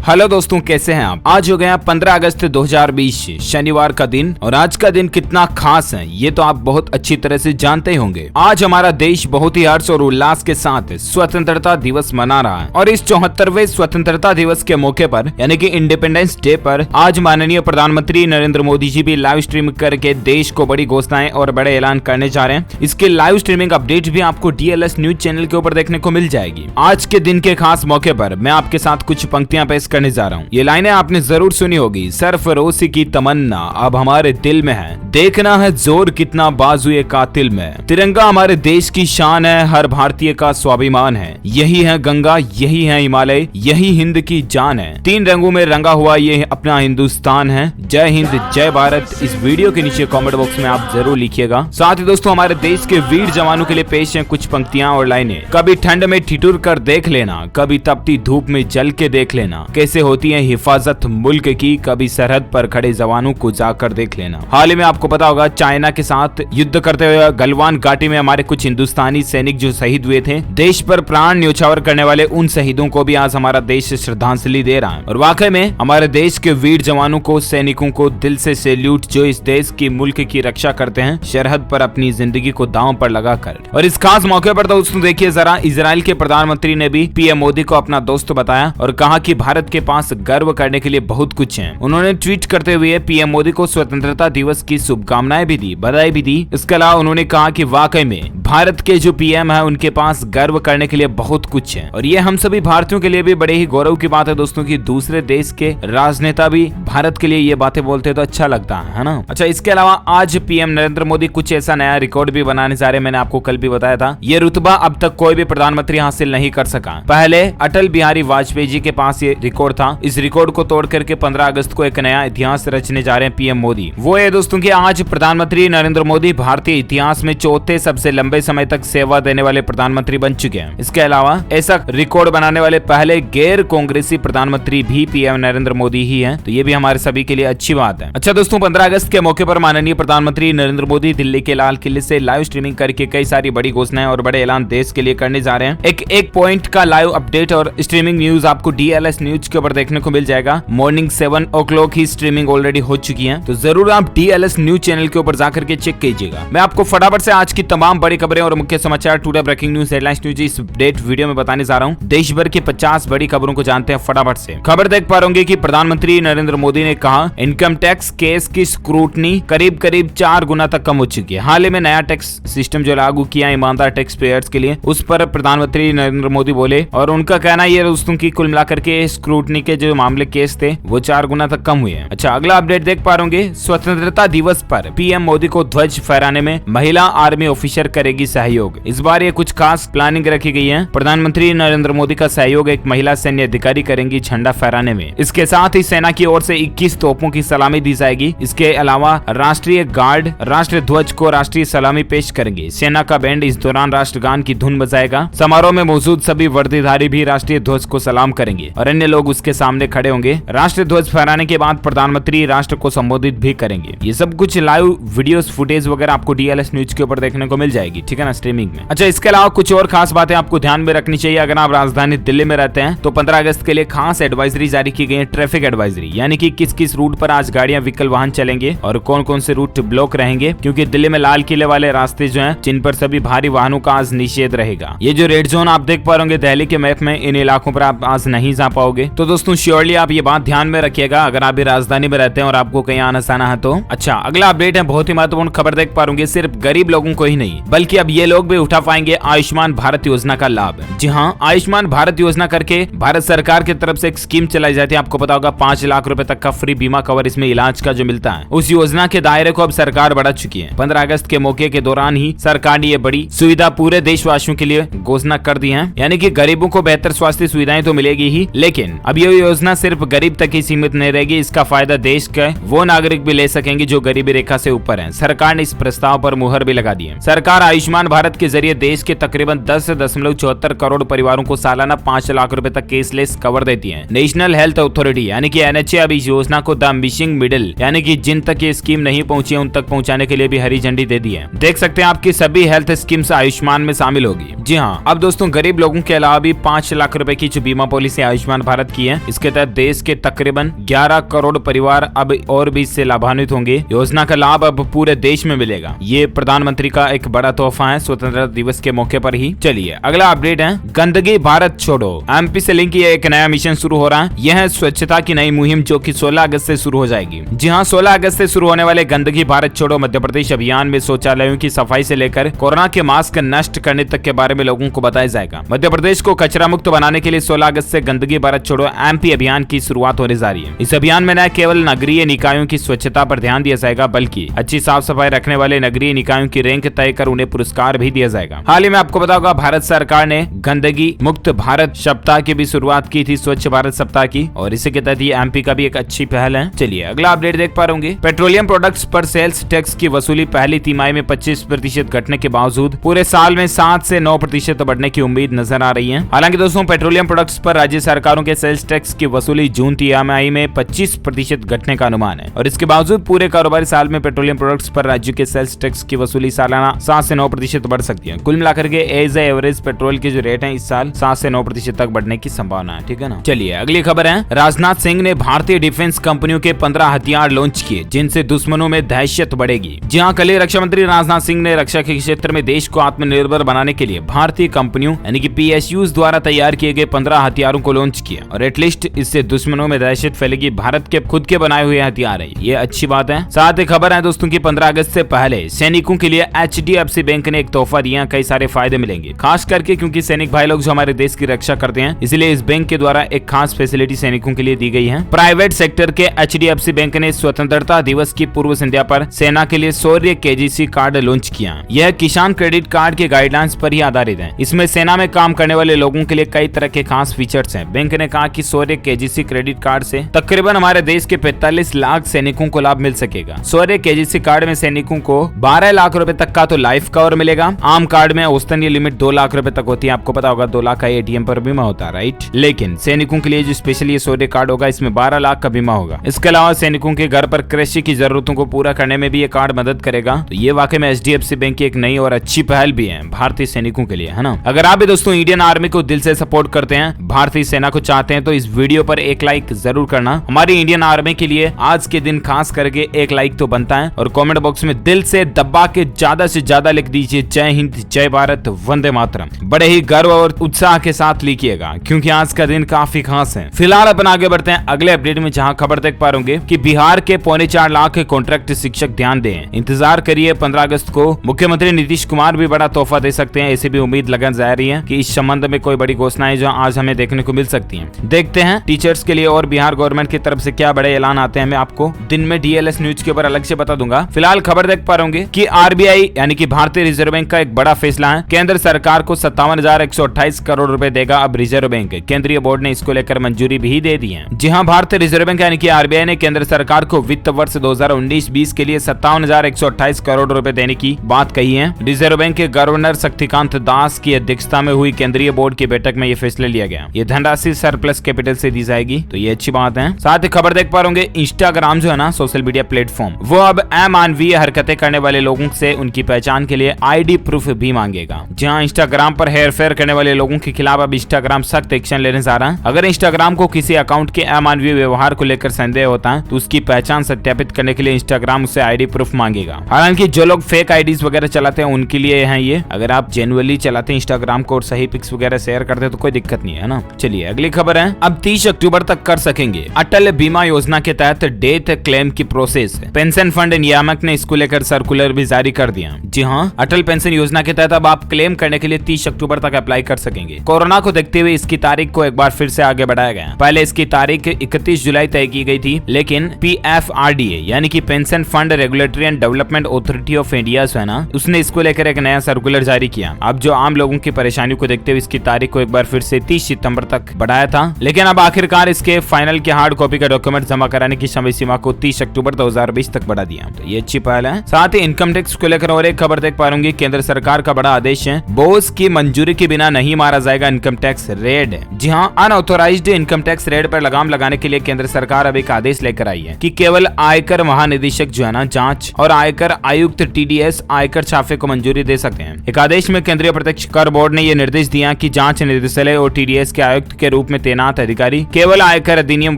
Hello दोस्तों, कैसे हैं आप। आज हो गया 15 अगस्त 2020 शनिवार का दिन। और आज का दिन कितना खास है ये तो आप बहुत अच्छी तरह से जानते ही होंगे। आज हमारा देश बहुत ही हर्ष और उल्लास के साथ स्वतंत्रता दिवस मना रहा है। और इस 74वें स्वतंत्रता दिवस के मौके पर यानी कि इंडिपेंडेंस डे पर आज माननीय प्रधानमंत्री नरेंद्र मोदी जी भी लाइव स्ट्रीम करके देश को बड़ी घोषणाएं और बड़े ऐलान करने जा रहे हैं। इसके लाइव स्ट्रीमिंग अपडेट भी आपको DLS न्यूज चैनल के ऊपर देखने को मिल जाएगी। आज के दिन के खास मौके पर मैं आपके साथ कुछ पंक्तियां पेश करने जा रहा हूँ। ये लाइनें आपने जरूर सुनी होगी। सरफरोशी की तमन्ना अब हमारे दिल में है, देखना है जोर कितना बाजुए कातिल में। तिरंगा हमारे देश की शान है, हर भारतीय का स्वाभिमान है। यही है गंगा, यही है हिमालय, यही हिंद की जान है। 3 रंगों में रंगा हुआ ये अपना हिंदुस्तान है। जय हिंद, जय भारत। इस वीडियो के नीचे कमेंट बॉक्स में आप जरूर लिखिएगा। साथ ही दोस्तों, हमारे देश के वीर जवानों के लिए पेश है कुछ पंक्तियां और लाइनें। कभी ठंड में ठिठुर कर देख लेना, कभी तपती धूप में जल के देख लेना, कैसे होती है हिफाजत मुल्क की, कभी सरहद पर खड़े जवानों को जाकर देख लेना। हाल ही में आपको पता होगा, चाइना के साथ युद्ध करते हुए गलवान घाटी में हमारे कुछ हिंदुस्तानी सैनिक जो शहीद हुए थे। देश पर प्राण न्यौछावर करने वाले उन शहीदों को भी आज हमारा देश श्रद्धांजलि दे रहा है। और वाकई में हमारे देश के वीर जवानों को, सैनिकों को दिल से सैल्यूट, जो इस देश की मुल्क की रक्षा करते हैं सरहद पर अपनी जिंदगी को दांव पर लगाकर। और इस खास मौके पर दोस्तों देखिए जरा, इजराइल के प्रधानमंत्री ने भी PM मोदी को अपना दोस्त बताया और कहा कि भारत के पास गर्व करने के लिए बहुत कुछ है। उन्होंने ट्वीट करते हुए PM मोदी को स्वतंत्रता दिवस की शुभकामनाएं भी दी, बधाई भी दी। इसके अलावा उन्होंने कहा कि वाकई में भारत के जो PM है उनके पास गर्व करने के लिए बहुत कुछ है। और ये हम सभी भारतीयों के लिए भी बड़े ही गौरव की बात है दोस्तों कि दूसरे देश के राजनेता भी भारत के लिए ये बातें बोलते हैं तो अच्छा लगता है ना। अच्छा, इसके अलावा आज PM नरेंद्र मोदी कुछ ऐसा नया रिकॉर्ड भी बनाने जा रहे हैं। मैंने आपको कल भी बताया था, ये रुतबा अब तक कोई भी प्रधानमंत्री हासिल नहीं कर सका। पहले अटल बिहारी वाजपेयी जी के पास ये रिकॉर्ड था। इस रिकॉर्ड को तोड़ करके 15 अगस्त को एक नया इतिहास रचने जा रहे हैं PM मोदी। वो है दोस्तों कि आज प्रधानमंत्री नरेंद्र मोदी भारतीय इतिहास में चौथे सबसे लंबे समय तक सेवा देने वाले प्रधानमंत्री बन चुके हैं। इसके अलावा ऐसा रिकॉर्ड बनाने वाले पहले गैर कांग्रेसी प्रधानमंत्री भी PM नरेंद्र मोदी ही हैं, तो ये भी हमारे सभी के लिए अच्छी बात है। अच्छा दोस्तों, 15 अगस्त के मौके पर माननीय प्रधानमंत्री नरेंद्र मोदी दिल्ली के लाल किले से लाइव स्ट्रीमिंग करके कई सारी बड़ी घोषणाएं और बड़े ऐलान देश के लिए करने जा रहे हैं। एक पॉइंट का लाइव अपडेट और स्ट्रीमिंग न्यूज आपको DLS न्यूज के ऊपर देखने को मिल जाएगा। मॉर्निंग 7 o'clock ही स्ट्रीमिंग ऑलरेडी हो चुकी है, तो जरूर आप DLS न्यूज चैनल के ऊपर जाकर के चेक कीजिएगा। मैं आपको फटाफट से आज की तमाम बड़ी खबरें और मुख्य समाचार, today breaking news, headlines news इस अपडेट वीडियो में बताने जा रहा हूँ। देश भर की 50 बड़ी खबरों को जानते हैं फटाफट से। खबर देख पा रहे कि प्रधानमंत्री नरेंद्र मोदी ने कहा इनकम टैक्स केस की स्क्रूटनी करीब 4 गुना तक कम हो चुकी है। हाल ही में नया टैक्स सिस्टम जो लागू किया ईमानदार टैक्स पेयर्स के लिए, उस पर प्रधानमंत्री नरेंद्र मोदी बोले। और उनका कहना यह दोस्तों की कुल मिलाकर के स्क्रूटनी के जो मामले केस थे वो 4 गुना तक कम हुए हैं। अच्छा, अगला अपडेट देख पा रहे स्वतंत्रता दिवस पर PM मोदी को ध्वज फहराने में महिला आर्मी ऑफिसर करेगी सहयोग। इस बार ये कुछ खास प्लानिंग रखी गई है। प्रधानमंत्री नरेंद्र मोदी का सहयोग एक महिला सैन्य अधिकारी करेंगी झंडा फहराने में। इसके साथ ही सेना की ओर से 21 तोपों की सलामी दी जाएगी। इसके अलावा राष्ट्रीय गार्ड राष्ट्रीय ध्वज को राष्ट्रीय सलामी पेश करेंगे। सेना का बैंड इस दौरान राष्ट्रगान की धुन बजाएगा। समारोह में मौजूद सभी वर्दीधारी भी राष्ट्रीय ध्वज को सलाम करेंगे और अन्य लोग उसके सामने खड़े होंगे। राष्ट्रीय ध्वज फहराने के बाद प्रधानमंत्री राष्ट्र को संबोधित भी करेंगे। ये सब कुछ लाइव वीडियोस फुटेज वगैरह आपको DLS न्यूज के ऊपर देखने को मिल जाएगी, ठीक है ना, स्ट्रीमिंग में। अच्छा, इसके अलावा कुछ और खास बातें आपको ध्यान में रखनी चाहिए। अगर आप राजधानी दिल्ली में रहते हैं तो 15 अगस्त के लिए खास एडवाइजरी जारी की गई है, ट्रैफिक एडवाइजरी, यानी कि किस किस रूट पर आज गाड़ियां व्हीकल वाहन चलेंगे और कौन कौन से रूट ब्लॉक रहेंगे। क्योंकि दिल्ली में लाल किले वाले रास्ते जो हैं जिन पर सभी भारी वाहनों का आज निषेध रहेगा। ये जो रेड जोन आप देख पा रहे दिल्ली के मैप में, इन इलाकों पर आप आज नहीं जा पाओगे। तो दोस्तों श्योरली आप ये बात ध्यान में रखिएगा अगर आप भी राजधानी में रहते हैं और आपको कहीं आना जाना है तो। अच्छा, अगला अपडेट है बहुत ही महत्वपूर्ण खबर देख पा रहे सिर्फ गरीब लोगों को ही नहीं बल्कि अब ये लोग भी उठा पाएंगे आयुष्मान भारत योजना का लाभ। जी हाँ, आयुष्मान भारत योजना करके भारत सरकार की तरफ से एक स्कीम चलाई जाती है। आपको पता होगा 5 लाख रुपए तक का फ्री बीमा कवर इसमें इलाज का जो मिलता है। उस योजना के दायरे को अब सरकार बढ़ा चुकी है। 15 अगस्त के मौके के दौरान ही सरकार ने ये बड़ी सुविधा पूरे देशवासियों के लिए घोषणा कर दी है। यानी कि गरीबों को बेहतर स्वास्थ्य सुविधाएं तो मिलेगी ही, लेकिन अब ये योजना सिर्फ गरीब तक ही सीमित नहीं रहेगी। इसका फायदा देश के वो नागरिक भी ले सकेंगे जो गरीबी रेखा से ऊपर हैं। सरकार ने इस प्रस्ताव पर मुहर भी लगा दी है। सरकार आयुष्मान भारत के जरिए देश के तकरीबन 10.74 करोड़ परिवारों को सालाना 5 लाख रुपए तक केसलेस कवर देती है। नेशनल हेल्थ अथॉरिटी यानी कि NHA अब इस योजना को द मिसिंग मिडिल यानी कि जिन तक ये स्कीम नहीं पहुंची है उन तक पहुंचाने के लिए भी हरी झंडी दे दी है। देख सकते हैं आपकी सभी हेल्थ स्कीम्स आयुष्मान में शामिल होगी। जी हाँ, अब दोस्तों गरीब लोगों के अलावा भी 5 लाख रुपए की जो बीमा पॉलिसी आयुष्मान भारत की है। इसके तहत देश के तकरीबन 11 करोड़ परिवार अब और भी इससे लाभान्वित होंगे। योजना का लाभ अब पूरे देश में मिलेगा। ये प्रधानमंत्री का एक बड़ा तोहफा है स्वतंत्रता दिवस के मौके पर ही। चलिए अगला अपडेट है, गंदगी भारत छोड़ो। एमपी से लिंक ये एक नया मिशन शुरू हो रहा है। यह है स्वच्छता की नई मुहिम जो कि 16 अगस्त से शुरू हो जाएगी। जी हाँ, 16 अगस्त से शुरू होने वाले गंदगी भारत छोड़ो मध्य प्रदेश अभियान में शौचालयों की सफाई से लेकर कोरोना के मास्क नष्ट करने तक के बारे में लोगों को बताया जाएगा। मध्य प्रदेश को कचरा मुक्त बनाने के लिए 16 अगस्त से गंदगी भारत छोड़ो एमपी अभियान की शुरुआत होने जा रही है। इस अभियान में न केवल नगरीय निकायों की स्वच्छता पर ध्यान दिया जाएगा बल्कि अच्छी साफ सफाई रखने वाले नगरीय निकायों की रैंक तय कर उन्हें पुरस्कार भी दिया जाएगा। हाल ही में आपको पता होगा भारत सरकार ने गंदगी मुक्त भारत सप्ताह की भी शुरुआत की थी, स्वच्छ भारत सप्ताह की, और इसी के तहत ये एमपी का भी एक अच्छी पहल है। चलिए अगला अपडेट देख पा रहे पेट्रोलियम प्रोडक्ट्स पर सेल्स टैक्स की वसूली पहली तिमाही में 25% घटने के बावजूद पूरे साल में 7 से 9% बढ़ने की उम्मीद नजर आ रही है। हालांकि दोस्तों पेट्रोलियम प्रोडक्ट्स पर राज्य सरकारों के सेल्स टैक्स की वसूली जून तिमाही में 25% घटने का अनुमान है और इसके बावजूद पूरे कारोबारी साल में पेट्रोलियम प्रोडक्ट्स पर राज्य के सेल्स टैक्स की वसूली सालाना 7 से 9% बढ़ सकती है। कुल मिलाकर के एज एवरेज पेट्रोल के जो रेट है इस साल 7 से 9% तक बढ़ने की संभावना है। ठीक है ना। चलिए अगली खबर है, राजनाथ सिंह ने भारतीय डिफेंस कंपनियों के 15 हथियार लॉन्च किए जिनसे दुश्मनों में दहशत बढ़ेगी। जी हां, कल रक्षा मंत्री राजनाथ सिंह ने रक्षा के क्षेत्र में देश को आत्मनिर्भर बनाने के लिए भारतीय कंपनियों यानी कि PSUs द्वारा तैयार किए गए 15 हथियारों को लॉन्च किया और एटलीस्ट इससे दुश्मनों में दहशत फैलेगी। भारत के खुद के बनाए हुए हथियार है, ये अच्छी बात है। साथ ही खबर है दोस्तों की 15 अगस्त से पहले सैनिकों के लिए HDFC बैंक ने एक तोहफा दिया। कई सारे फायदे मिलेंगे, खास करके क्योंकि सैनिक भाई लोग जो हमारे देश की रक्षा करते हैं, इसलिए इस बैंक के द्वारा एक खास फैसिलिटी सैनिकों के लिए दी गई है। प्राइवेट सेक्टर के HDFC बैंक ने स्वतंत्रता दिवस की पूर्व संध्या पर सेना के लिए शौर्य KGC कार्ड लॉन्च किया। यह किसान क्रेडिट कार्ड के गाइडलाइंस पर ही आधारित है। इसमें सेना में काम करने वाले लोगों के लिए कई तरह के खास फीचर्स हैं। बैंक ने कहा कि शौर्य KGC क्रेडिट कार्ड से तकरीबन हमारे देश के 45 लाख सैनिकों को लाभ मिल सकेगा। शौर्य KGC कार्ड में सैनिकों को 12 लाख रुपए तक का तो लाइफ कवर मिलेगा। आम कार्ड में औसतन ये लिमिट 2 लाख रुपए तक होती है। आपको पता होगा 2 लाख का ATM पर बीमा होता है, राइट। लेकिन सैनिकों के लिए जो स्पेशल ये शौर्य कार्ड होगा इसमें 12 लाख का बीमा होगा। इसके अलावा सैनिकों के घर पर कृषि की जरूरतों को पूरा करने में भी ये कार्ड मदद करेगा। तो ये वाकई में HDFC बैंक की एक नई और अच्छी पहल भी है भारतीय सैनिकों के लिए, है ना। अगर आप भी दोस्तों इंडियन आर्मी को दिल से सपोर्ट करते हैं, भारतीय सेना को चाहते हैं, तो इस वीडियो पर एक लाइक जरूर करना। हमारी इंडियन आर्मी के लिए आज के दिन खास करके एक लाइक तो बनता है और कमेंट बॉक्स में दिल से दबा के ज्यादा से ज्यादा लिख दीजिए जय हिंद, जय भारत, वंदे मातरम। बड़े ही गर्व और उत्साह के साथ लिखिएगा क्योंकि आज का दिन काफी खास है। फिलहाल अपन आगे बढ़ते हैं अगले अपडेट में, जहां खबर देख पा रहे कि बिहार के 4.25 लाख कॉन्ट्रैक्ट शिक्षक ध्यान दें, इंतजार करिए 15 अगस्त को मुख्यमंत्री नीतीश कुमार भी बड़ा तोहफा दे सकते हैं। ऐसी भी उम्मीद लगन जा रही है कि इस संबंध में कोई बड़ी घोषणाएं जो आज हमें देखने को मिल सकती हैं। देखते हैं टीचर्स के लिए और बिहार गवर्नमेंट की तरफ से क्या बड़े ऐलान आते हैं। मैं आपको दिन में DLS न्यूज के ऊपर अलग से बता दूंगा। फिलहाल खबर देख पा रहे कि RBI यानी कि भारतीय रिजर्व बैंक का एक बड़ा फैसला है। केंद्र सरकार को 57,128 करोड़ रुपए देगा अब रिजर्व बैंक। केंद्रीय बोर्ड ने इसको लेकर मंजूरी भी दे दी है। जी हाँ, भारतीय रिजर्व बैंक यानी कि RBI ने केंद्र सरकार को वित्त वर्ष 2019-20 के लिए 57,128 करोड़ रुपए देने की बात कही है। रिजर्व बैंक के गवर्नर शक्तिकांत दास की अध्यक्षता में हुई केंद्रीय बोर्ड की बैठक में ये फैसला लिया गया। ये धनराशि सरप्लस कैपिटल से दी जाएगी, तो ये अच्छी बात है। साथ ही खबर देख पा रहे इंस्टाग्राम जो है ना सोशल मीडिया प्लेटफॉर्म, वो अब अमानवीय हरकतें करने वाले लोगों से उनकी पहचान के लिए ID प्रूफ भी मांगेगा। जहां इंस्टाग्राम पर हेरफेर करने वाले लोगों के खिलाफ अब इंस्टाग्राम सख्त एक्शन लेने जा रहा है। अगर इंस्टाग्राम को किसी अकाउंट के अमानवीय व्यवहार को लेकर संदेह होता है तो उसकी पहचान सत्यापित करने के लिए इंस्टाग्राम उससे ID प्रूफ मांगेगा। हालांकि जो लोग फेक IDs वगैरह चलाते हैं उनके लिए है ये। अगर आप जेन्युइनली चलाते हैं इंस्टाग्राम को और सही पिक्स वगैरह शेयर करते हैं तो कोई दिक्कत नहीं है ना। चलिए अगली खबर है, अब 30 अक्टूबर तक कर सकेंगे अटल बीमा योजना के तहत डेथ क्लेम की प्रोसेस। पेंशन फंड नियामक ने इसको लेकर सर्कुलर भी जारी कर दिया। जी हाँ, अटल पेंशन योजना के तहत अब आप क्लेम करने के लिए 30 अक्टूबर तक अप्लाई कर सकेंगे। कोरोना को देखते हुए इसकी तारीख को एक बार फिर से आगे बढ़ाया गया। पहले इसकी तारीख 31 जुलाई तय की गई थी, लेकिन PFRDA यानी कि pension fund regulatory and development authority of India है ना, उसने इसको लेकर एक नया सर्कुलर जारी किया। अब जो आम लोगों की परेशानियों को देखते हुए इसकी तारीख को एक बार फिर से 30 सितंबर तक बढ़ाया था, लेकिन अब आखिरकार इसके फाइनल के हार्ड कॉपी का डॉक्यूमेंट जमा कराने की समय सीमा को 30 अक्टूबर 2020 तक बढ़ा दिया। तो ये अच्छी पहल है। साथ ही इनकम टैक्स को लेकर और एक खबर देख पा रहे केंद्र सरकार का बड़ा आदेश है, बॉस की मंजूरी के बिना नहीं मारा जाएगा इनकम टैक्स रेड। जी हाँ, अनऑथोराइज्ड इनकम टैक्स रेड पर लगाम लगाने के लिए केंद्र सरकार अब एक आदेश लेकर आई है कि केवल आयकर महानिदेशक जो है ना जांच और आयकर आयुक्त TDS आयकर छापे को मंजूरी दे सकते हैं। एक आदेश में केंद्रीय प्रत्यक्ष कर बोर्ड ने यह निर्देश दिया कि जांच निदेशालय और TDS के आयुक्त के रूप में तैनात गोपीनाथ अधिकारी केवल आयकर अधिनियम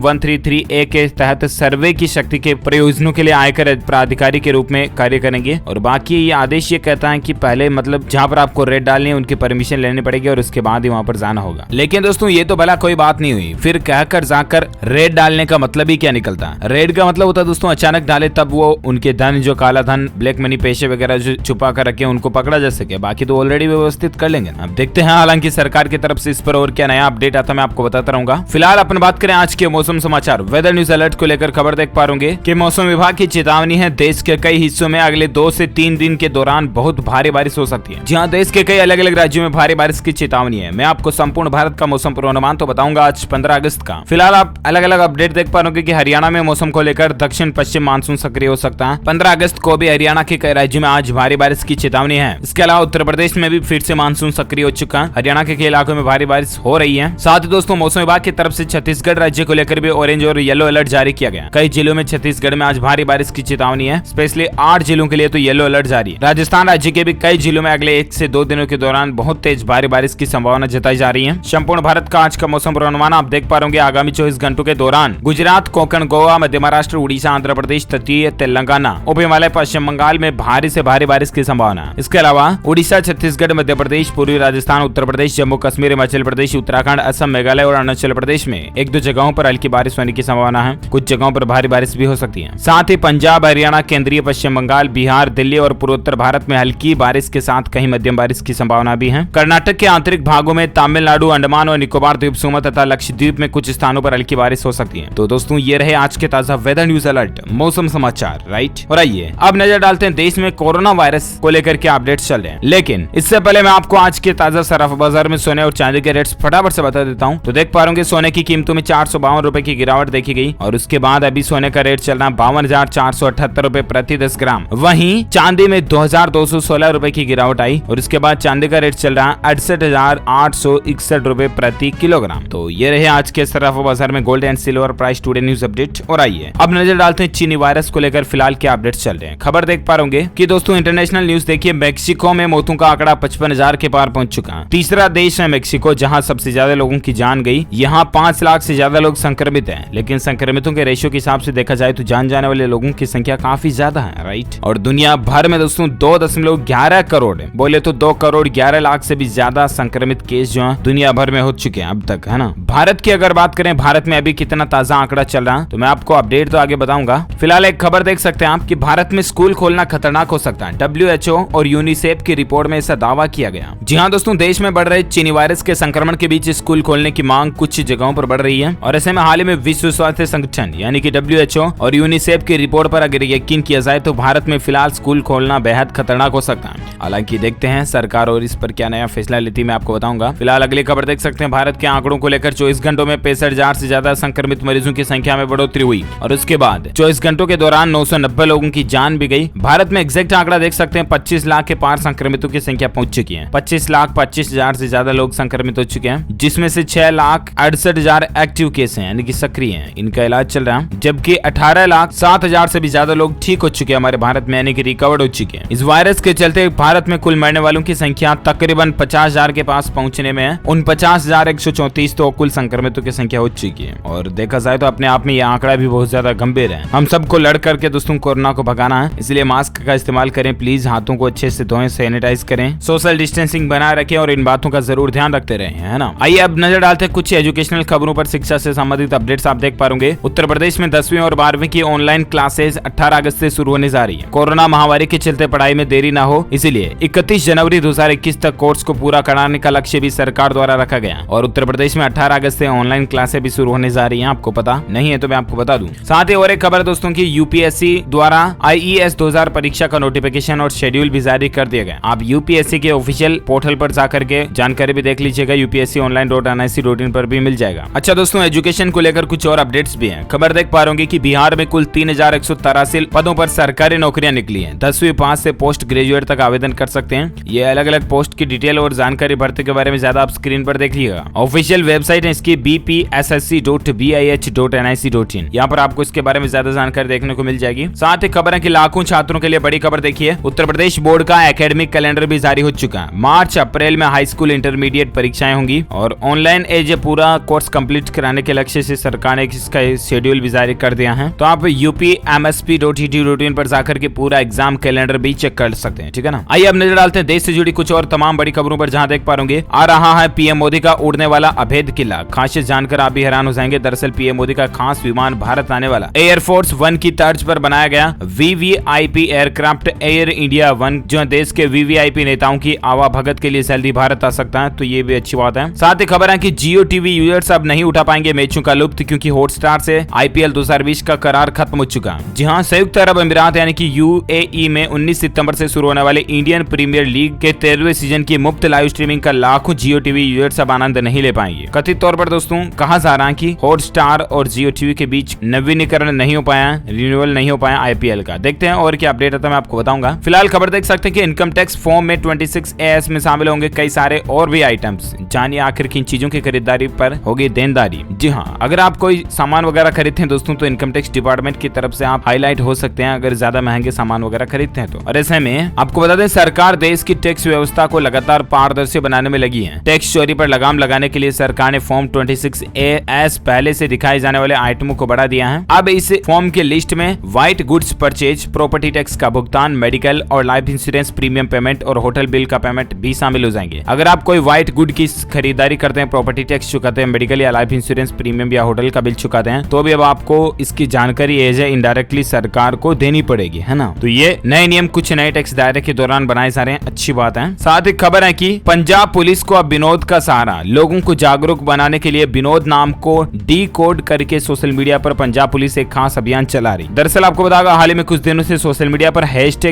133A के तहत सर्वे की शक्ति के प्रयोजनों के लिए आयकर प्राधिकारी के रूप में कार्य करेंगे। और बाकी ये आदेश ये कहता है कि पहले मतलब जहाँ पर आपको रेड डालनी है उनकी परमिशन लेनी पड़ेगी और उसके बाद ही वहाँ पर जाना होगा। लेकिन दोस्तों ये तो भला कोई बात नहीं हुई, फिर कहकर जाकर रेड डालने का मतलब ही क्या निकलता है? रेड का मतलब होता है दोस्तों अचानक डाले तब वो उनके धन, जो काला धन, ब्लैक मनी, पैसे वगैरह जो छुपा कर रखे उनको पकड़ा जा सके। बाकी तो ऑलरेडी व्यवस्थित कर लेंगे। अब देखते हैं हालांकि सरकार की तरफ से इस पर और क्या नया अपडेट आता मैं आपको बताता रहूंगा। फिलहाल अपन बात करें आज के मौसम समाचार वेदर न्यूज अलर्ट को लेकर खबर देख पा रहे कि मौसम विभाग की चेतावनी है, देश के कई हिस्सों में अगले 2 से 3 दिन के दौरान बहुत भारी बारिश हो सकती है। जहां देश के कई अलग अलग राज्यों में भारी बारिश की चेतावनी है। मैं आपको संपूर्ण भारत का मौसम पूर्वानुमान तो बताऊंगा आज 15 अगस्त का। फिलहाल आप अलग अलग अपडेट देख पा रहे कि हरियाणा में मौसम को लेकर दक्षिण पश्चिम मानसून सक्रिय हो सकता है। 15 अगस्त को भी हरियाणा के कई राज्यों में आज भारी बारिश की चेतावनी है। इसके अलावा उत्तर प्रदेश में भी फिर से मानसून सक्रिय हो चुका है। हरियाणा के कई इलाकों में भारी बारिश हो रही है। साथ ही दोस्तों मौसम विभाग की तरफ से छत्तीसगढ़ राज्य को लेकर भी ऑरेंज और येलो अलर्ट जारी किया गया। कई जिलों में छत्तीसगढ़ में आज भारी बारिश की चेतावनी है। स्पेशली 8 जिलों के लिए तो येलो अलर्ट जारी है। राजस्थान राज्य के भी कई जिलों में अगले 1 से 2 दिनों के दौरान बहुत तेज भारी बारिश की संभावना जताई जा रही है। संपूर्ण भारत का आज का मौसम पूर्वानुमान आप देख पा रहे आगामी 24 घंटों के दौरान गुजरात, कोंकण, गोवा, मध्य महाराष्ट्र, उड़ीसा, आंध्र प्रदेश, तटीय तेलंगाना, उप हिमालय, पश्चिम बंगाल में भारी से भारी बारिश की संभावना है। इसके अलावा उड़ीसा, छत्तीसगढ़, मध्य प्रदेश, पूर्वी राजस्थान, उत्तर प्रदेश, जम्मू कश्मीर, हिमाचल प्रदेश, उत्तराखंड, असम, मेघालय और अरुणाचल प्रदेश में 1-2 जगहों पर हल्की बारिश होने की संभावना है। कुछ जगहों पर भारी बारिश भी हो सकती है। साथ ही पंजाब, हरियाणा, केंद्रीय पश्चिम बंगाल, बिहार, दिल्ली और पूर्वोत्तर भारत में हल्की बारिश के साथ कहीं मध्यम बारिश की संभावना भी है। कर्नाटक के आंतरिक भागों में, तमिलनाडु, अंडमान और निकोबार द्वीप समूह तथा लक्षद्वीप में कुछ स्थानों पर हल्की बारिश हो सकती है। तो दोस्तों ये रहे आज के ताजा वेदर न्यूज अलर्ट मौसम समाचार, राइट। और आइए अब नजर डालते हैं देश में कोरोना वायरस को लेकर क्या अपडेट्स चल रहे हैं। लेकिन इससे पहले मैं आपको आज के ताजा सराफा बाजार में सोने और चांदी के रेट्स फटाफट से बता देता हूं। तो देख पा रहे सोने की कीमतों में 452 रुपए की गिरावट देखी गई और उसके बाद अभी सोने का रेट चल रहा है 52,478 रुपए प्रति 10 ग्राम। वहीं चांदी में 2,216 रुपए की गिरावट आई और उसके बाद चांदी का रेट चल रहा है 68,861 रुपए प्रति किलोग्राम। तो ये रहे आज के सराफा बाजार में gold and silver price today news update. और आइए अब नजर डालते हैं चीनी वायरस को लेकर फिलहाल क्या अपडेट्स चल रहे हैं। खबर देख पा रहे कि दोस्तों इंटरनेशनल न्यूज देखिए, मैक्सिको में मौतों का आंकड़ा 55,000 के पार पहुंच चुका है। तीसरा देश है मैक्सिको जहां सबसे ज्यादा लोगों की जान गई। यहां 5 लाख से ज्यादा लोग संक्रमित हैं, लेकिन संक्रमितों के रेशियो के हिसाब से देखा जाए तो जान जाने वाले लोगों की संख्या काफी ज्यादा है, राइट। और दुनिया भर में दोस्तों 2.11 करोड़ बोले तो 2 करोड़ 11 लाख से भी ज्यादा संक्रमित केस जो है दुनिया भर में हो चुके हैं अब तक, है ना। भारत की अगर बात करें, भारत में अभी कितना ताजा आंकड़ा चल रहा है तो मैं आपको अपडेट तो आगे बताऊंगा। फिलहाल एक खबर देख सकते हैं आप कि भारत में स्कूल खोलना खतरनाक हो सकता है। WHO और यूनिसेफ की रिपोर्ट में ऐसा दावा किया गया। जी हाँ दोस्तों, देश में बढ़ रहे चीनी वायरस के संक्रमण के बीच स्कूल खोलने की मांग कुछ जगहों पर बढ़ रही है और ऐसे में हाल ही में विश्व स्वास्थ्य संगठन यानी कि WHO और यूनिसेफ की रिपोर्ट पर अगर यकीन किया जाए तो भारत में फिलहाल स्कूल खोलना बेहद खतरनाक हो सकता है। हालांकि देखते हैं सरकार और इस पर क्या नया फैसला लेती मैं आपको बताऊंगा। फिलहाल अगली खबर देख सकते हैं, भारत के आंकड़ों को लेकर 24 घंटों में 65,000 से ज्यादा संक्रमित मरीजों की संख्या में बढ़ोतरी हुई और उसके बाद 24 घंटों के दौरान 990 लोगों की जान भी गई। भारत में एग्जैक्ट आंकड़ा देख सकते हैं, 25 लाख के पार संक्रमितों की संख्या पहुंच चुकी है। 25,25,000 से ज्यादा लोग संक्रमित हो चुके हैं, जिसमें से 6,68,000 एक्टिव केस हैं यानी कि सक्रिय हैं, इनका इलाज चल रहा है। जबकि 18,07,000 से भी ज्यादा लोग ठीक हो चुके हैं हमारे भारत में यानी कि रिकवर्ड हो चुके हैं। इस वायरस के चलते भारत में कुल मरने वालों की संख्या तकरीबन 50,000 के पास पहुंचने में है। 49,134 तो कुल संक्रमितों की संख्या हो चुकी है और देखा जाए तो अपने आप में यह आंकड़ा भी बहुत ज्यादा गंभीर है। हम सबको लड़ करके दोस्तों कोरोना को भगाना है, इसलिए मास्क का इस्तेमाल करें प्लीज, हाथों को अच्छे से धोएं, सैनिटाइज करें, सोशल डिस्टेंसिंग बनाए रखें और इन बातों का जरूर ध्यान रखते रहें, है ना। आइए अब नजर डालते हैं कुछ एजुकेशनल खबरों पर। शिक्षा से संबंधित अपडेट्स आप देख पा रहे उत्तर प्रदेश में 10वीं और 12वीं की ऑनलाइन क्लासेस 18 अगस्त से शुरू होने जा रही है। कोरोना महामारी के चलते पढ़ाई में देरी न हो, इसलिए 31 जनवरी 2021 तक कोर्स को पूरा कराने का लक्ष्य भी सरकार द्वारा रखा गया और उत्तर प्रदेश में 18 अगस्त से ऑनलाइन क्लासें भी शुरू होने जा रही हैं। आपको पता नहीं है तो मैं आपको बता दूं। साथ ही और एक खबर दोस्तों की, यूपीएससी द्वारा IES 2000 परीक्षा का नोटिफिकेशन और शेड्यूल भी जारी कर दिया गया। आप यूपीएससी के ऑफिशियल पोर्टल पर जाकर के जानकारी भी देख लीजिएगा, upsconline.nic.in पर भी मिल जाएगा। अच्छा दोस्तों, एजुकेशन को लेकर कुछ और अपडेट्स भी हैं। खबर देख पा रहे कि बिहार में कुल 3,183 पदों पर सरकारी नौकरियां निकली हैं। 10वीं पास से पोस्ट ग्रेजुएट तक आवेदन कर सकते हैं। ये अलग अलग पोस्ट की डिटेल और जानकारी भर्ती के बारे में ज्यादा आप स्क्रीन पर देख लीजिएगा। ऑफिशियल वेबसाइट है इसकी bpssc.bih.nic.in। यहाँ पर आपको इसके बारे में ज्यादा जानकारी देखने को मिल जाएगी। साथ ही खबर है कि लाखों छात्रों के लिए बड़ी खबर देखिए, उत्तर प्रदेश बोर्ड का एकेडमिक कैलेंडर भी जारी हो चुका है। मार्च अप्रैल में हाई स्कूल इंटरमीडिएट परीक्षाएं होंगी और ऑनलाइन एज ए पूर्व पूरा कोर्स कंप्लीट कराने के लक्ष्य से सरकार ने इसका शेड्यूल भी जारी कर दिया है। तो आप upmsp.edu.in पर जाकर के पूरा एग्जाम कैलेंडर भी चेक कर सकते हैं, ठीक है ना। आइए अब नजर डालते हैं देश से जुड़ी कुछ और तमाम बड़ी खबरों पर, जहां देख पाओगे आ रहा है पीएम मोदी का उड़ने वाला अभेद किला। खासियत जानकर आप भी हैरान हो जाएंगे। दरअसल पीएम मोदी का खास विमान भारत आने वाला एयरफोर्स 1 की तर्ज पर बनाया गया वीवीआईपी एयरक्राफ्ट एयर इंडिया 1 जो देश के वीवीआईपी नेताओं की आवाभगत के लिए जल्दी भारत आ सकता है, तो ये भी अच्छी बात है। साथ ही खबर है कि जियो टीवी यूजर्स अब नहीं उठा पाएंगे मैचों का लुत्फ, क्योंकि हॉटस्टार से आईपीएल 2020 का करार खत्म हो चुका है। जी हाँ, संयुक्त अरब अमीरात यानी कि यूएई में 19 सितंबर से शुरू होने वाले इंडियन प्रीमियर लीग के 13वें सीजन की मुफ्त लाइव स्ट्रीमिंग का लाखों जियो टीवी यूजर्स अब आनंद नहीं ले पाएंगे। कथित तौर पर दोस्तों कहा जा रहा है कि हॉटस्टार और जियो टीवी के बीच नवीनीकरण नहीं हो पाया, रिन्यूअल नहीं हो पाया आईपीएल का। देखते हैं और क्या अपडेट आता है, मैं आपको बताऊंगा। फिलहाल खबर देख सकते हैं कि इनकम टैक्स फॉर्म में 26AS में शामिल होंगे कई सारे और भी आइटम्स। जानिए आखिर किन चीजों की खरीदारी पर होगी देनदारी। जी हाँ, अगर आप कोई सामान वगैरह खरीदते हैं दोस्तों, तो इनकम टैक्स डिपार्टमेंट की तरफ से आप हाईलाइट हो सकते हैं अगर ज्यादा महंगे सामान वगैरह खरीदते हैं तो। और ऐसे में आपको बता दें, सरकार देश की टैक्स व्यवस्था को लगातार पारदर्शी बनाने में लगी है। टैक्स चोरी पर लगाम लगाने के लिए सरकार ने फॉर्म 26AS पहले से दिखाए जाने वाले आइटमों को बढ़ा दिया है। अब इस फॉर्म के लिस्ट में white goods purchase, property tax का भुगतान, मेडिकल और लाइफ इंश्योरेंस प्रीमियम पेमेंट और होटल बिल का पेमेंट भी शामिल हो जाएंगे। अगर आप कोई व्हाइट गुड की खरीदारी करते हैं, प्रॉपर्टी टैक्स चुकाते हैं, मेडिकल या लाइफ इंश्योरेंस प्रीमियम या होटल का बिल चुकाते हैं, तो भी अब आपको इसकी जानकारी एज ए इनडायरेक्टली सरकार को देनी पड़ेगी, है ना। तो ये नए नियम कुछ नए टैक्स दायरे के दौरान बनाए जा रहे हैं, अच्छी बात है। साथ ही खबर है कि पंजाब पुलिस को अब विनोद का सहारा। लोगों को जागरूक बनाने के लिए विनोद नाम को डी कोड करके सोशल मीडिया पर पंजाब पुलिस एक खास अभियान चला रही। दरअसल आपको बताऊंगा, हाल ही में कुछ दिनों से सोशल मीडिया पर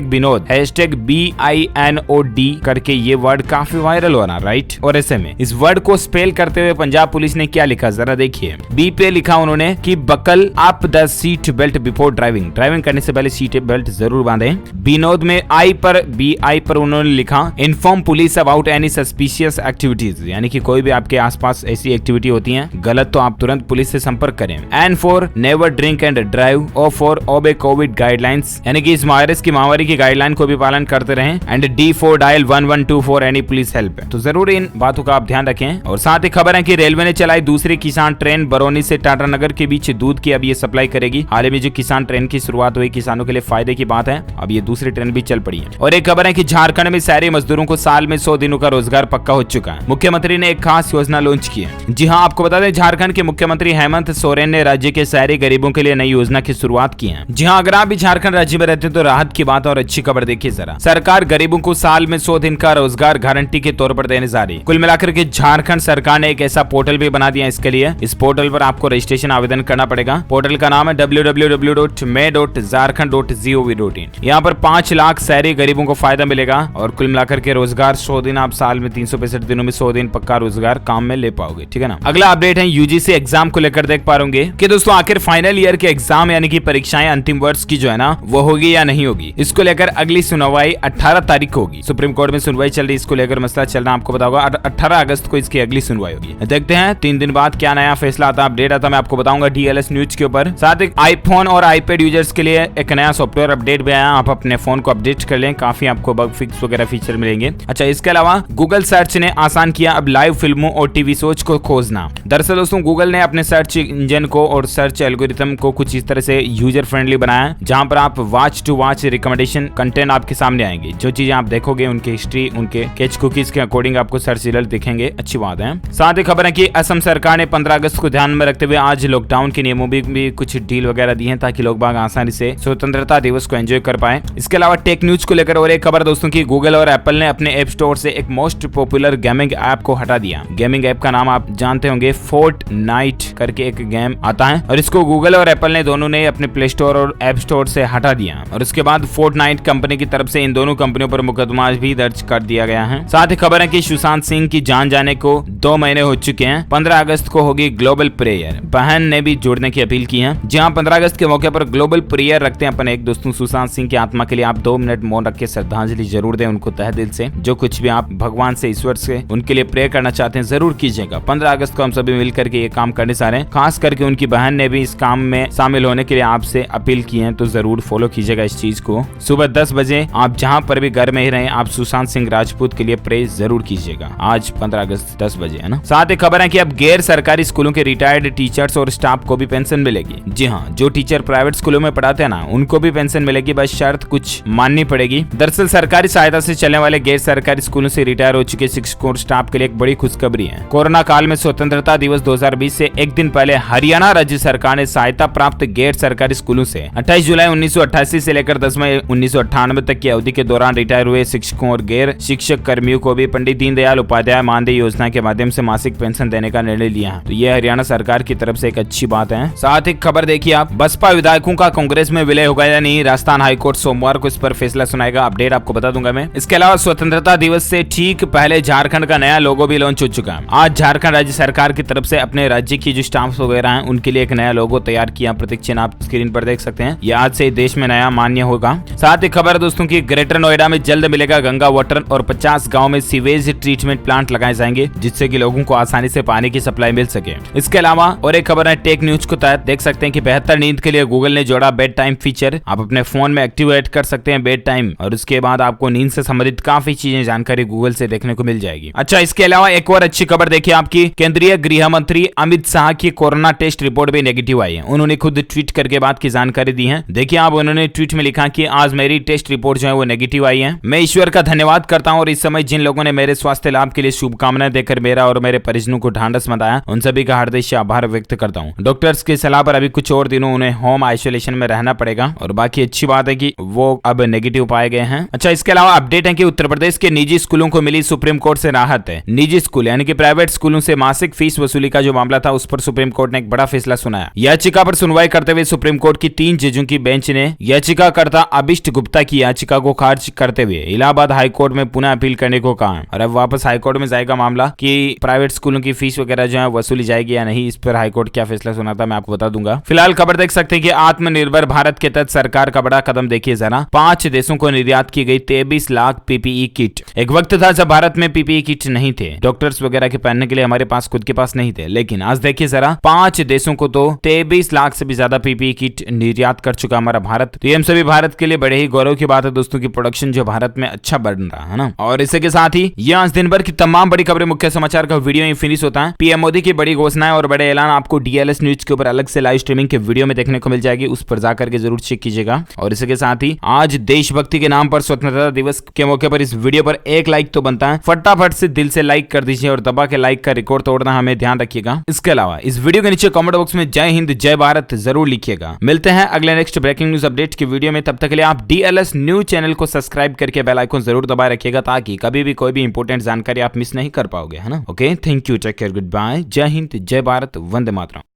#विनोद #BINOD करके ये वर्ड काफी वायरल हो रहा, राइट। और ऐसे में इस वर्ड को स्पेल करते हुए पंजाब पुलिस ने क्या लिखा, जरा देखिए। बी पे लिखा उन्होंने कि buckle up the seat belt before driving. Driving करने से पहले सीट बेल्ट जरूर बांधें। विनोद में BI पर उन्होंने लिखा inform police about any suspicious activities, यानी कि कोई भी आपके आसपास ऐसी एक्टिविटी होती है गलत, तो आप तुरंत पुलिस से संपर्क करें। And for never drink and drive और फॉर ओबे कोविड गाइडलाइंस, यानी कि इस वायरस की महामारी की गाइडलाइन को भी पालन करते रहें। And D for dial 112 for any police help. तो जरूर इन बातों का आप ध्यान रखें। और साथ ही खबर है कि रेलवे ने चलाई दूसरी किसान ट्रेन बरौनी से टाटानगर के बीच दूध की अब ये सप्लाई करेगी। हाल ही में जो किसान ट्रेन की शुरुआत हुई, किसानों के लिए फायदे की बात है, अब ये दूसरी ट्रेन भी चल पड़ी है। और एक खबर है कि झारखंड में शहरी मजदूरों को साल में 100 दिनों का रोजगार पक्का हो चुका है। मुख्यमंत्री ने एक खास योजना लॉन्च की है। जी हाँ, आपको बता दें, झारखंड के मुख्यमंत्री हेमंत सोरेन ने राज्य के शहरी गरीबों के लिए नई योजना की शुरुआत की है। जी हाँ, अगर आप भी झारखंड राज्य में रहते हैं तो राहत की बात और अच्छी खबर देखिए जरा। सरकार गरीबों को साल में 100 दिन का रोजगार गारंटी के तौर पर देने जा रही है। कुल मिलाकर के झारखंड सरकार ने एक ऐसा पोर्टल भी बना दिया इसके लिए। इस पोर्टल पर आपको रजिस्ट्रेशन आवेदन करना पड़ेगा। पोर्टल का नाम है www.may.jharkhand.gov.in। यहाँ पर 5 लाख शहरी गरीबों को फायदा मिलेगा और कुल मिलाकर के रोजगार 100 दिन, आप साल में 365 दिनों में 100 दिन पक्का रोजगार काम में ले पाओगे, ठीक है ना। अगला अपडेट है यूजीसी एग्जाम को लेकर, देख पा रहे कि दोस्तों आखिर फाइनल ईयर के एग्जाम यानी कि परीक्षाएं अंतिम वर्ष की जो है ना, वो होगी या नहीं होगी, इसको लेकर अगली सुनवाई 18 तारीख को होगी। सुप्रीम कोर्ट में सुनवाई चल रही, इसको लेकर मसला चल रहा, आपको बताऊंगा 18 अगस्त को इसकी अगली सुनवाई होगी। देखते हैं 3 दिन बाद क्या नया फैसला आता, अपडेट आता, मैं आपको बताऊंगा DLS न्यूज के ऊपर। साथ ही आईफोन और आईपैड यूजर्स के लिए एक नया सॉफ्टवेयर अपडेट भी आया, आप अपने फोन को अपडेट कर लें, काफी आपको बग फिक्स वगैरह फीचर मिलेंगे। अच्छा, इसके अलावा गूगल सर्च ने आसान किया अब लाइव फिल्मों और टीवी शोज को खोजना। दरअसल दोस्तों गूगल ने अपने सर्च इंजन को और सर्च एल्गोरिथम को कुछ इस तरह से यूजर फ्रेंडली बनाया, जहां पर आप watch to watch recommendation content आपके सामने आएंगे। जो चीजें आप देखोगे उनकी हिस्ट्री, उनके कैच कुकीज के अकॉर्डिंग आपको सर्च रिजल्ट दिखेंगे, अच्छी बात है। साथ ही खबर है कि असम सरकार ने 15 अगस्त को ध्यान में रखते हुए आज लॉकडाउन के नियमों में भी कुछ ढील वगैरह दी है, ताकि लोग बाग आसानी से स्वतंत्रता दिवस को एंजॉय कर पाए। इसके अलावा टेक न्यूज को लेकर और एक खबर दोस्तों की, गूगल और एप्पल ने अपने ऐप स्टोर से एक मोस्ट पॉपुलर गेमिंग ऐप को हटा दिया। गेमिंग ऐप का नाम आप जानते होंगे, फोर्टनाइट करके एक गेम आता है, और इसको गूगल और एप्पल ने दोनों ने अपने प्ले स्टोर और ऐप स्टोर से हटा दिया। और उसके बाद फोर्टनाइट कंपनी की तरफ से इन दोनों कंपनियों पर मुकदमा भी दर्ज कर दिया गया है। साथ ही खबर है कि सुशांत सिंह की जान जाने को 2 महीने हो चुके हैं। 15 अगस्त को होगी ग्लोबल प्रेयर। बहन ने भी जुड़ने की अपील की है। जहां 15 अगस्त के मौके पर ग्लोबल प्रेयर रखते हैं अपन एक दोस्तों, सुशांत सिंह की आत्मा के लिए आप 2 मिनट मौन रख के श्रद्धांजलि जरूर दें उनको तहे दिल से। जो कुछ भी आप भगवान से, ईश्वर से उनके लिए प्रे करना चाहते हैं जरूर कीजिएगा। 15 अगस्त को हम सभी मिलकर के ये काम करने जा रहे हैं। खास करके उनकी बहन ने भी इस काम में शामिल होने के लिए आपसे अपील की है, तो जरूर फॉलो कीजिएगा इस चीज को। सुबह 10 बजे आप जहां पर भी घर में ही रहें, आप सुशांत सिंह राजपूत के लिए प्रे जरूर कीजिएगा। आज 15 अगस्त 10 बजे, है ना। साथ ही खबर है कि अब गैर सरकारी स्कूलों के रिटायर्ड टीचर्स और स्टाफ को भी पेंशन मिलेगी। जी हाँ, जो टीचर प्राइवेट स्कूलों में पढ़ाते हैं ना, उनको भी पेंशन मिलेगी, बस शर्त कुछ माननी पड़ेगी। दरअसल सरकारी सहायता से चलने वाले गैर सरकारी स्कूलों से रिटायर हो चुके शिक्षकों और स्टाफ के लिए एक बड़ी खुशखबरी है। कोरोना काल में स्वतंत्रता दिवस 2020 से एक दिन पहले हरियाणा राज्य सरकार ने सहायता प्राप्त गैर सरकारी स्कूलों से 28 जुलाई 1988 से लेकर 10 मई 1998 तक की अवधि के दौरान रिटायर हुए शिक्षकों और गैर शिक्षक कर्मियों को भी पंडित दीनदयाल उपाध्याय मानदेय योजना के माध्यम से मासिक पेंशन देने का निर्णय लिया है। तो ये हरियाणा सरकार की तरफ से एक अच्छी बात है। साथ ही खबर देखिए आप, बसपा विधायकों का कांग्रेस में विलय होगा या नहीं, राजस्थान हाईकोर्ट सोमवार को इस पर फैसला सुनाएगा। अपडेट आपको बता दूंगा मैं। इसके अलावा स्वतंत्रता दिवस से ठीक पहले झारखंड का नया लोगो भी लॉन्च हो चुका है। आज झारखंड राज्य सरकार की तरफ से अपने राज्य की जो स्टाम्प वगैरह हैं उनके लिए एक नया लोगो तैयार किया। प्रतीक चिन्ह आप स्क्रीन पर देख सकते हैं। ये आज से देश में नया मान्य होगा। साथ ही खबर दोस्तों की, ग्रेटर नोएडा में जल्द मिलेगा गंगा वाटर और 50 गाँव में सीवेज ट्रीटमेंट प्लांट लगाए जाएंगे, जिससे कि लोगों को आसानी से पानी की सप्लाई मिल सके। इसके अलावा और एक खबर है टेक न्यूज को तहत देख सकते हैं कि बेहतर नींद के लिए गूगल ने जोड़ा बेड टाइम फीचर। आप अपने फोन में एक्टिवेट कर सकते हैं बेड टाइम, और उसके बाद आपको नींद से संबंधित काफी चीजें जानकारी गूगल से देखने को मिल जाएगी। अच्छा, इसके अलावा एक और अच्छी खबर देखिए आपकी, केंद्रीय गृह मंत्री अमित शाह की कोरोना टेस्ट रिपोर्ट भी नेगेटिव आई है। उन्होंने खुद ट्वीट करके बात की जानकारी दी है। देखिए आप, उन्होंने ट्वीट में लिखा कि आज मेरी टेस्ट रिपोर्ट जो है वो नेगेटिव आई है। मैं ईश्वर का धन्यवाद करता हूँ और इस समय जिन लोगों ने मेरे स्वास्थ्य लाभ के लिए शुभकामनाएं देकर मेरा और मेरे परिजनों को ढांढस बंधाया, उन सभी का हृदय से आभार व्यक्त करता हूँ। डॉक्टर्स की सलाह पर अभी कुछ और दिनों उन्हें होम आइसोलेशन में रहना पड़ेगा, और बाकी अच्छी बात है कि वो अब नेगेटिव पाए गए हैं। अच्छा, इसके अलावा अपडेट है कि उत्तर प्रदेश के निजी स्कूलों को मिली सुप्रीम कोर्ट से राहत है। निजी स्कूल यानी कि प्राइवेट स्कूलों से मासिक फीस वसूली का जो मामला था, उस पर सुप्रीम कोर्ट ने एक बड़ा फैसला सुनाया। याचिका पर सुनवाई करते हुए सुप्रीम कोर्ट की 3 जजों की बेंच ने याचिकाकर्ता अभिष्ट गुप्ता की याचिका को खारिज करते हुए इलाहाबाद हाईकोर्ट में पुनः अपील करने को कहा, और अब वापस हाईकोर्ट में जाएगा मामला कि प्राइवेट स्कूलों की फीस वगैरह जो है वसूली जाएगी या नहीं। इस पर हाईकोर्ट क्या फैसला सुनाता मैं आपको बता दूंगा। फिलहाल खबर देख सकते हैं कि आत्मनिर्भर भारत के तहत सरकार का बड़ा कदम देखिए जरा। 5 देशों को निर्यात की गई 23 लाख पीपीई किट। एक वक्त था जब भारत में पीपीई किट नहीं थे, डॉक्टर्स वगैरह के पहनने के लिए हमारे पास खुद के पास नहीं थे, लेकिन आज देखिए जरा 5 देशों को तो 23 लाख से भी ज्यादा पीपीई किट निर्यात कर चुका हमारा भारत। तो ये हम सभी भारत के लिए बड़े ही गौरव की बात है दोस्तों की प्रोडक्शन जो भारत में अच्छा बढ़ रहा है ना। और इसी के साथ ही ये आज दिन भर की तमाम बड़ी खबरें, मुख्य समाचार का वीडियो फिनिश होता है। पीएम मोदी की बड़ी घोषणाएं और बड़े ऐलान आपको डीएलएस न्यूज के ऊपर अलग से लाइव स्ट्रीमिंग के वीडियो में देखने को मिल जाएगी, उस पर जाकर के जरूर चेक कीजिएगा। और इसी के साथ ही आज देशभक्ति के नाम पर स्वतंत्रता दिवस के मौके पर इस वीडियो पर एक लाइक तो बनता है, फटाफट से दिल से लाइक कर दीजिए और दबा के लाइक का रिकॉर्ड तोड़ना हमें ध्यान रखिएगा। इसके अलावा इस वीडियो के नीचे कमेंट बॉक्स में जय हिंद जय भारत जरूर लिखिएगा। मिलते हैं अगले नेक्स्ट ब्रेकिंग न्यूज अपडेट की वीडियो में, तब तक के लिए आप डीएलएस न्यूज चैनल को सब्सक्राइब करके बेल आइकन जरूर दबाए रखिएगा, ताकि कभी भी कोई भी इंपॉर्टेंट जानकारी आप मिस नहीं कर पाओगे, है ना। Okay, thank you, take care, good bye, जय हिंद जय भारत, वंदे मातरम।